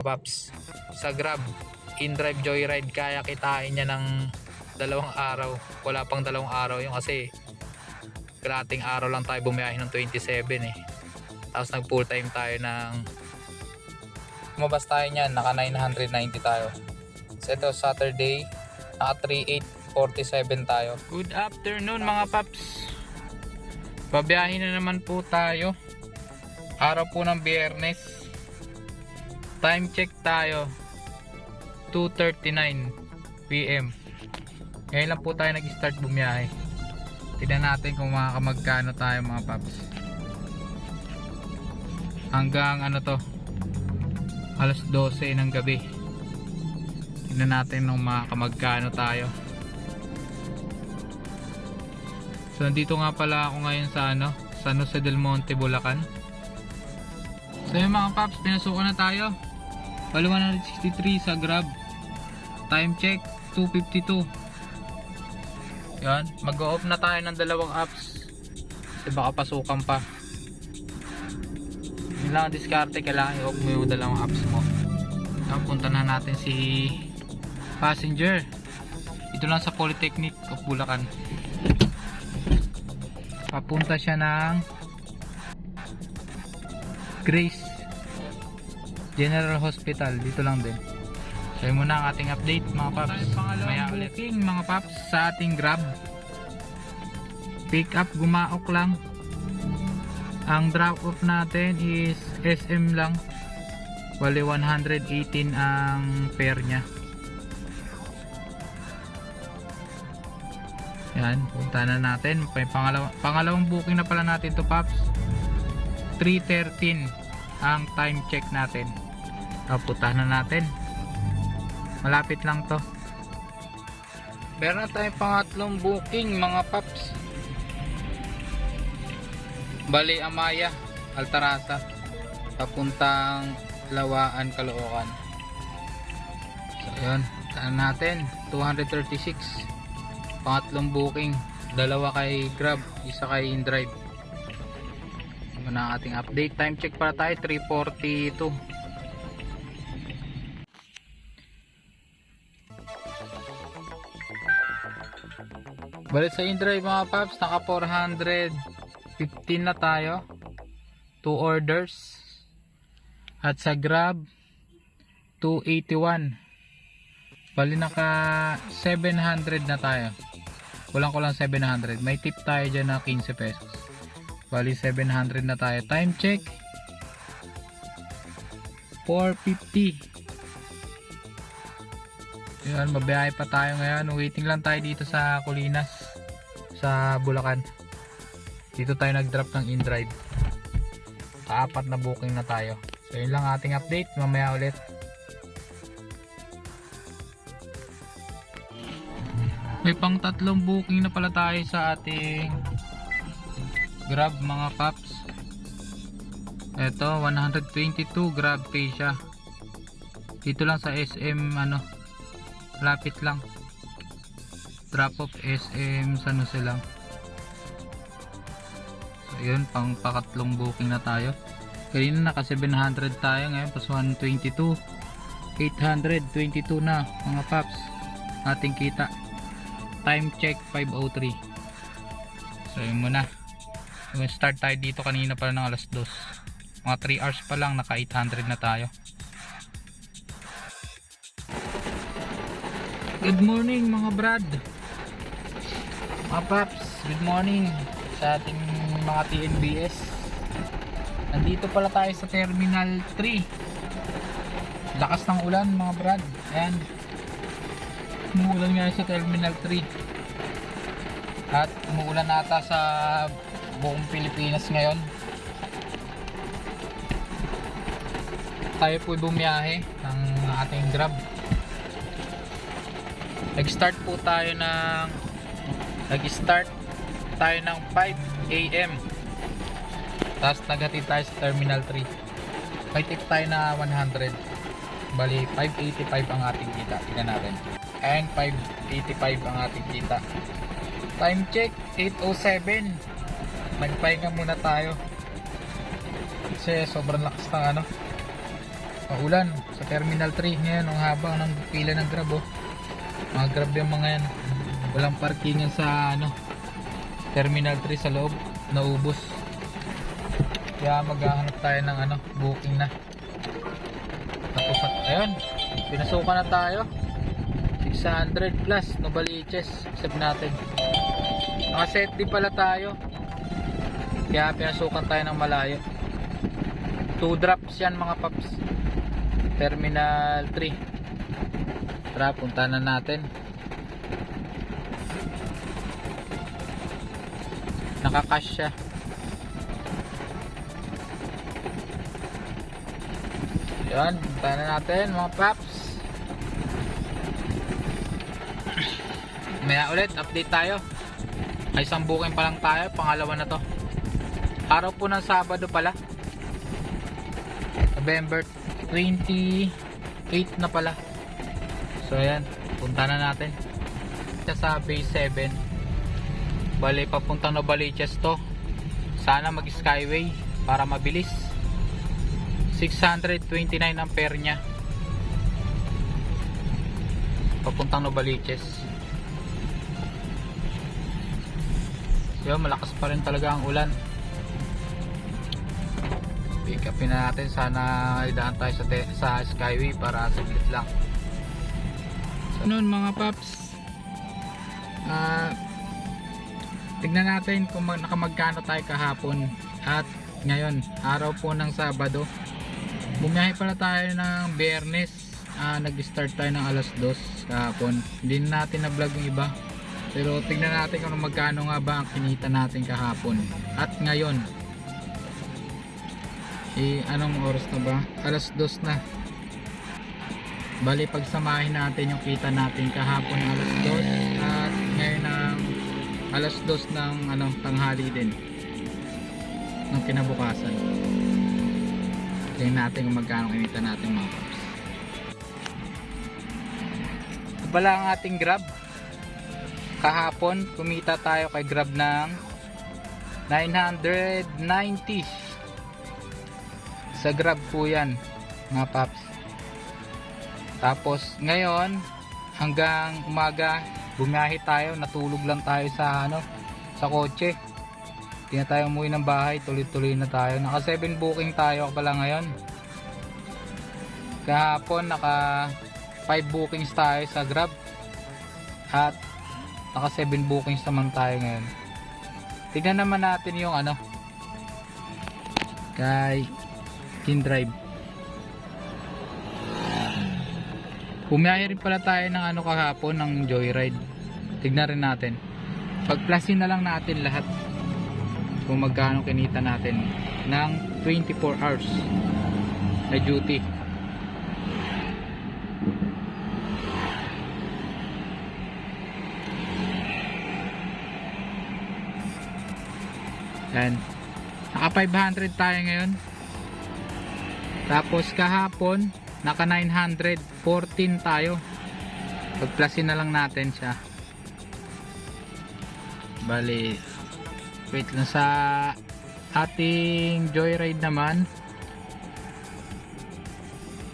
Paps, sa Grab InDrive Joyride kaya kitain niya ng 2 araw. Wala pang 2 araw yung kasi kalating araw lang tayo bumiyahe ng 27 eh. Tapos nag full time tayo ng lumabas tayo niyan, naka 990 tayo. So ito Saturday, naka 3847 tayo. Good afternoon mga paps, babiyahin na naman po tayo. Araw po ng Biyernes. Time check tayo 2:39 PM. Ngayon lang po tayo nag-start bumiyahe. Tignan natin kung makakamagkano tayo mga paps. Hanggang ano to, alas 12 ng gabi. Tignan natin kung makakamagkano tayo. So nandito nga pala ako ngayon sa San Jose del Monte, Bulacan. So yung mga paps, pinasukan na tayo. Bali 163 sa Grab. Time check 2:52. Yan, mag-off na tayo ng 2 apps kasi baka pasukan pa. Yun lang ang diskarte, kailangan i-off mo yung 2 apps mo. Yan, punta na natin si Passenger. Ito lang sa Polytechnic of Bulacan. Papunta siya ng Grace General Hospital, dito lang din. So yun muna ang ating update mga paps. Maya ulit mga paps sa ating Grab. Pick up Gumaok lang. Ang drop off natin is SM lang. Bali 118 ang fare nya. Yan, punta na natin. May pangalawang booking na pala natin to paps. 3:13 ang time check natin. Puntahan na natin. Malapit lang to. Meron na tayong pangatlong booking mga paps. Bali Amaya, Altarasa, papuntang Lawaan, Caloocan. So yun, puntahan natin. 236 pangatlong booking. 2 kay Grab, 1 kay InDrive. Yun ang ating update. Time check para tayo 3:42. Balik sa InDrive mga paps, naka 415 na tayo, 2 orders. At sa Grab 281. Bali naka 700 na tayo. Kulang 700. May tip tayo dyan na 15 pesos. Bali 700 na tayo. Time check 4:50. Yan, mabiyahe pa tayo ngayon. Waiting lang tayo dito sa Colinas, sa Bulacan. Dito tayo nag-drop ng InDrive. Kaapat na booking na tayo. So yun lang ating update. Mamaya ulit. May pang 3 booking na pala tayo sa ating Grab mga paps. Ito 122 Grab pay siya. Dito lang sa SM lapit lang. Drop off SM San Jose lang. So yun, pang pakatlong booking na tayo. Kanina naka 700 tayo, ngayon pas 122. 822 na mga paps ating kita. Time check 5:03. So yun muna. Start tayo dito kanina pala ng alas 2. Mga 3 hours pa lang, naka 800 na tayo. Good morning mga brad, mga paps, good morning sa ating mga TNBS. Nandito pala tayo sa Terminal 3. Lakas ng ulan mga brad. Ayan, umuulan nga sa Terminal 3. At umuulan nata sa buong Pilipinas ngayon. Tayo po bumiyahe ng ating Grab. Nag-start tayo ng 5 AM. Tapos naghatid tayo sa Terminal 3. May tip tayo na 100. Bali 585 ang ating kita. Tingnan natin. And 585 ang ating kita. Time check 8:07. Nagpahinga muna tayo kasi sobrang lakas ng Maulan sa Terminal 3 ngayon, ang haba ng pila ng Grab oh. Mga Grab yung mga yan. Walang parkingan sa Terminal 3 sa loob, naubos. Kaya maghahanap tayo ng booking na. Tapos ayun, pinasukan na tayo. 600 plus Novaliches, accept natin. Naka-set di pala tayo. Kaya pinasukan tayo ng malayo. 2 drops yan mga paps. Terminal 3. Tara, punta na natin. Naka-cash siya. Yan, punta na natin mga paps. Maya ulit, update tayo. Ay, isang booking pa lang tayo, pangalawa na to. Araw po ng Sabado pala, November 28 na pala. So ayan, punta na natin sa base 7. Bali, papuntang Novaliches to. Sana mag skyway para mabilis. 629 ampere nya papuntang Novaliches. Yo, malakas pa rin talaga ang ulan. Pick upin na natin, sana idaan tayo sa skyway para saglit lang. So noon mga paps, tignan natin kung nakamagkano tayo kahapon at ngayon, araw po ng Sabado. Bumiyahe pala tayo ng Biyernes. Nag-start tayo ng alas 2 kahapon. Hindi natin na-vlog yung iba. Pero tignan natin kung magkano nga ba ang kinita natin kahapon. At ngayon, anong oras na ba? Alas 2 na. Bali, pagsamahin natin yung kita natin kahapon alas 2 at ngayon ang alas 2 ng tanghali din ng kinabukasan. Tingnan natin kung magkano kinita natin mga paps. Ito pala ang ating Grab. Kahapon kumita tayo kay Grab ng 990 sa Grab po yan mga paps. Tapos ngayon hanggang umaga bumiyahe tayo, natulog lang tayo sa sa kotse. Hindi na tayo umuwi ng bahay, tuloy-tuloy na tayo. Naka 7 booking tayo pala ngayon. Kahapon naka 5 bookings tayo sa Grab at naka 7 bookings naman tayo ngayon. Tignan naman natin yung kay InDrive. Bumiyahe rin pala tayo ng kahapon ng Joyride. Tignan rin natin. Pag-plusin na lang natin lahat kung magkano kinita natin ng 24 hours na duty. Yan. Naka 500 tayo ngayon. Tapos kahapon naka 914 tayo. Pag-plusin na lang natin siya. Bali, wait lang sa ating Joyride naman.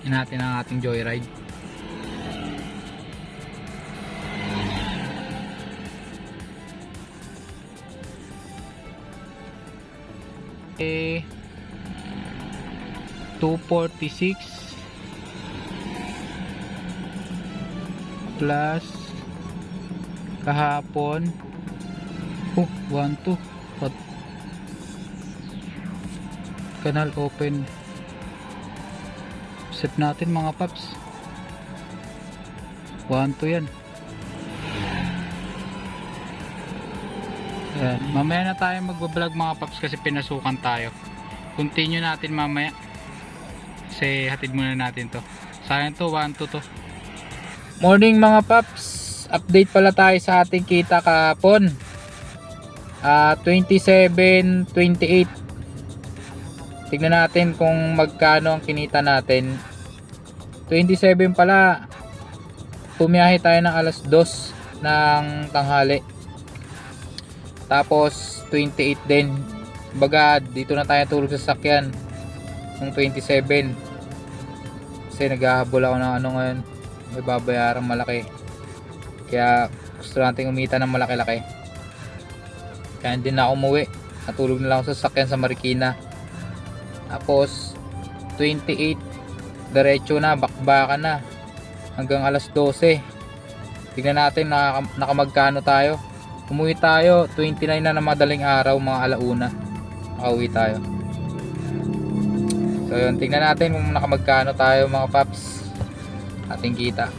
Yan natin ang ating Joyride. Okay, 246 plus kahapon 1-2 canal open. Set natin mga paps, 1-2 yan. Mamaya na tayo magbablog mga paps kasi pinasukan tayo. Continue natin mamaya kasi hatid muna natin to. Sayang to, 1-2 to. Morning mga paps, update pala tayo sa ating kita kahapon. 27.28. Tignan natin kung magkano ang kinita natin. 27 pala. Pumiyahe tayo ng alas 2 ng tanghali. Tapos 28 din. Baga dito na tayo tulog sa sakyan ng 27. Kasi naghahabol ako ng ano ngayon, may babayarang malaki. Kaya gusto natin umita ng malaki-laki. Kaya hindi na ako umuwi. Natulog na lang ako sa sasakyan sa Marikina. Tapos 28 diretso na, bakbakan na hanggang alas 12. Tignan natin nakamagkano tayo. Umuwi tayo 29 na ng madaling araw, mga alauna nakauwi tayo. So yun, tignan natin kung nakamagkano tayo mga paps. Ating kita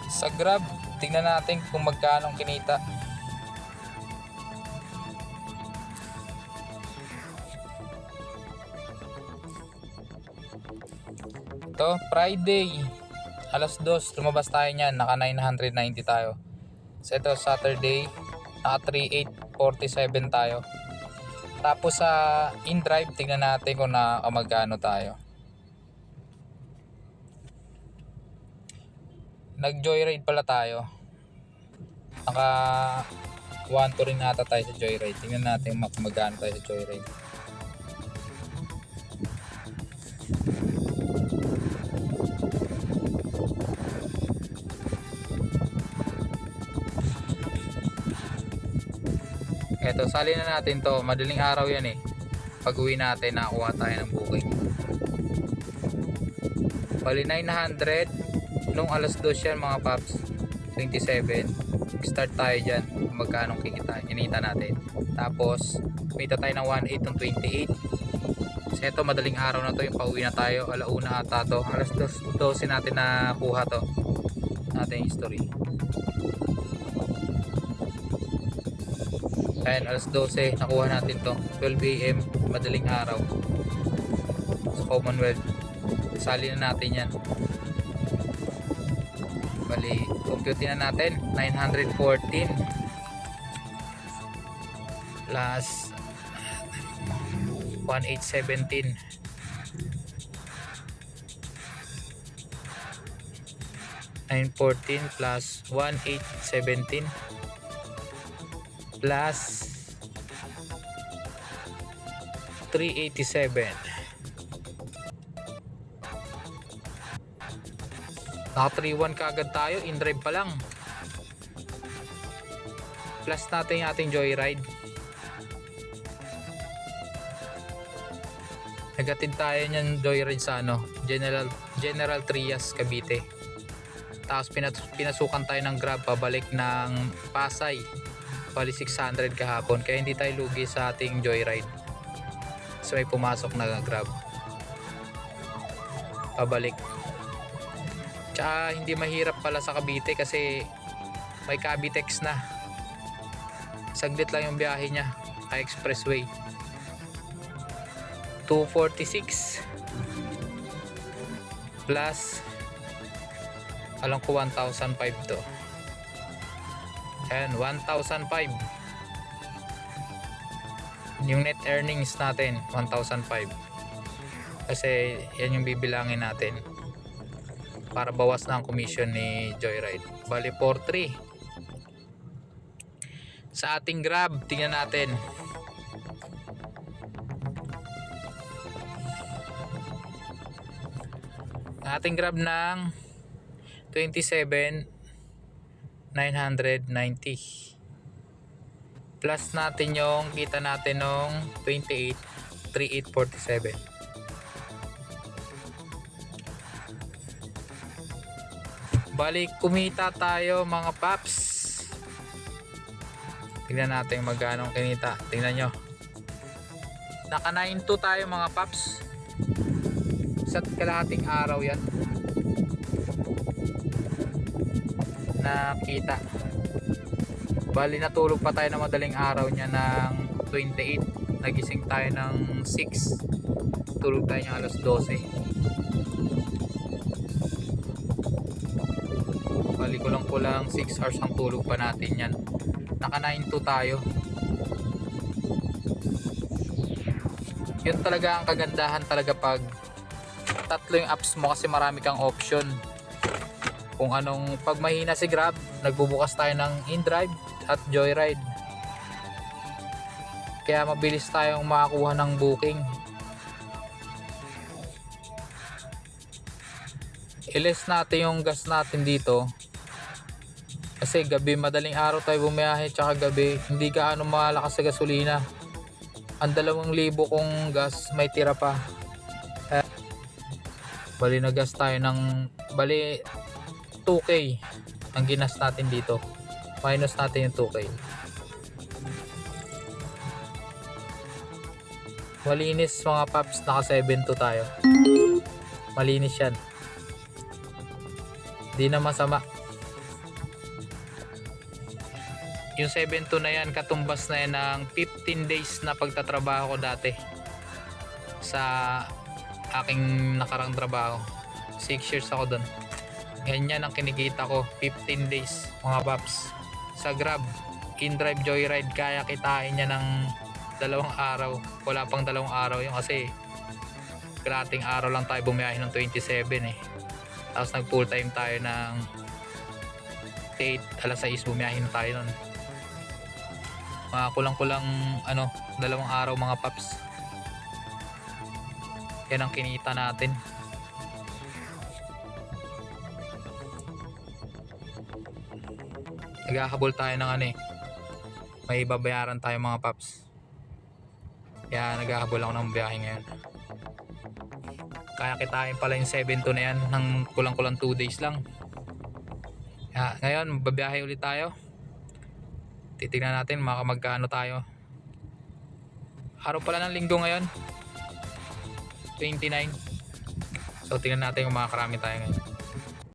sa Grab, tignan natin kung magkano kinita. Ito, Friday alas 2, lumabas tayo niyan, naka 990 tayo. So ito, Saturday, naka 3847 tayo. Tapos sa InDrive, tingnan natin kung magkano tayo. Nag joyride pala tayo. Naka 1 to rin nata tayo sa joyride. Tingnan natin kung magkano tayo sa joyride. Eto, sali na natin to. Madaling araw yan eh. Pag uwi natin, nakakuha tayo ng booking. Bali 900 nung alas 2 yan mga paps. 27. Start tayo dyan. Magkano kinita natin. Tapos kumita tayo ng 1.8 ng 28. Kasi ito, madaling araw na to. Yung pauwi na tayo. Alauna ata to. Alas 12 natin nakuha to. Natin history. Ayan, alas 12 nakuha natin to. 12 AM madaling araw sa Commonwealth. Sali na natin yan. Bali, compute na natin. 914 plus 1817 914 plus 1817 plus 387. Naka 3.1 kaagad tayo, InDrive pa lang. Plus natin yung ating joyride. Nagatid tayo nyan joyride sa General Trias, Cavite. Tapos pinasukan tayo ng Grab pabalik ng Pasay. Bali 600 kahapon, kaya hindi tayo lugi sa ating joyride. So may pumasok na Grab pabalik. Tsaka hindi mahirap pala sa Cavite kasi may Cavitex na. Saglit lang yung biyahe niya, expressway. 246 plus alam ko 1,005 to. Ayan, 1,005. Yung net earnings natin 1,005. Kasi yan yung bibilangin natin para bawas na ang commission ni Joyride. Bali 4,300. Sa ating Grab, tingnan natin. Ang ating Grab ng 27,990 plus natin yung kita natin nung 28,3847. Balik kumita tayo mga paps. Tingnan natin magkano kinita. Tingnan nyo, naka 9.2 tayo mga paps. Isa't kalahating araw yan nakita. Bali natulog pa tayo na madaling araw niya ng 28. Nagising tayo ng 6. Tulog tayo ng alas 12. Bali kulang 6 hours ang tulog pa natin yan. Naka 9.2 tayo. Yun talaga ang kagandahan talaga pag tatlo yung apps mo, kasi marami kang option. Kung anong, pag mahina si Grab, nagbubukas tayo ng InDrive at Joyride. kaya mabilis tayong makakuha ng booking. Iles natin yung gas natin dito kasi gabi, madaling araw tayo bumiyahe, tsaka gabi hindi gaano malakas sa gasolina. Ang 2,000 kong gas may tira pa. Bali na gas tayo ng bali 2K ang ginas natin dito, minus natin yung 2K. Malinis mga paps, naka 7.2 tayo, malinis yan, di na masama. Yung 7.2 na yan, katumbas na yan ng 15 days na pagtatrabaho ko dati sa aking nakarang trabaho. 6 years ako dun. Ganyan ang kinikita ko, 15 days mga paps. Sa Grab, InDrive Joyride, kaya kitain niya ng 2 araw. Wala pang 2 araw yung kasi kalating araw lang tayo bumiyahe ng 27 eh. Tapos nag full time tayo ng 8, alas 6 bumiyahe na tayo nun. Mga kulang-kulang 2 araw mga paps. Yan ang kinita natin. Naghahabol tayo ng may babayaran tayo mga paps. Kaya naghahabol ako ng biyahe ngayon. Kaya kitain pala yung 7.2 na yan ng kulang-kulang 2 days lang. Kaya ngayon babiyahe ulit tayo. Titignan natin magkano tayo. Araw pala ng linggo ngayon, 29. So tingnan natin kung makakarami tayo ngayon.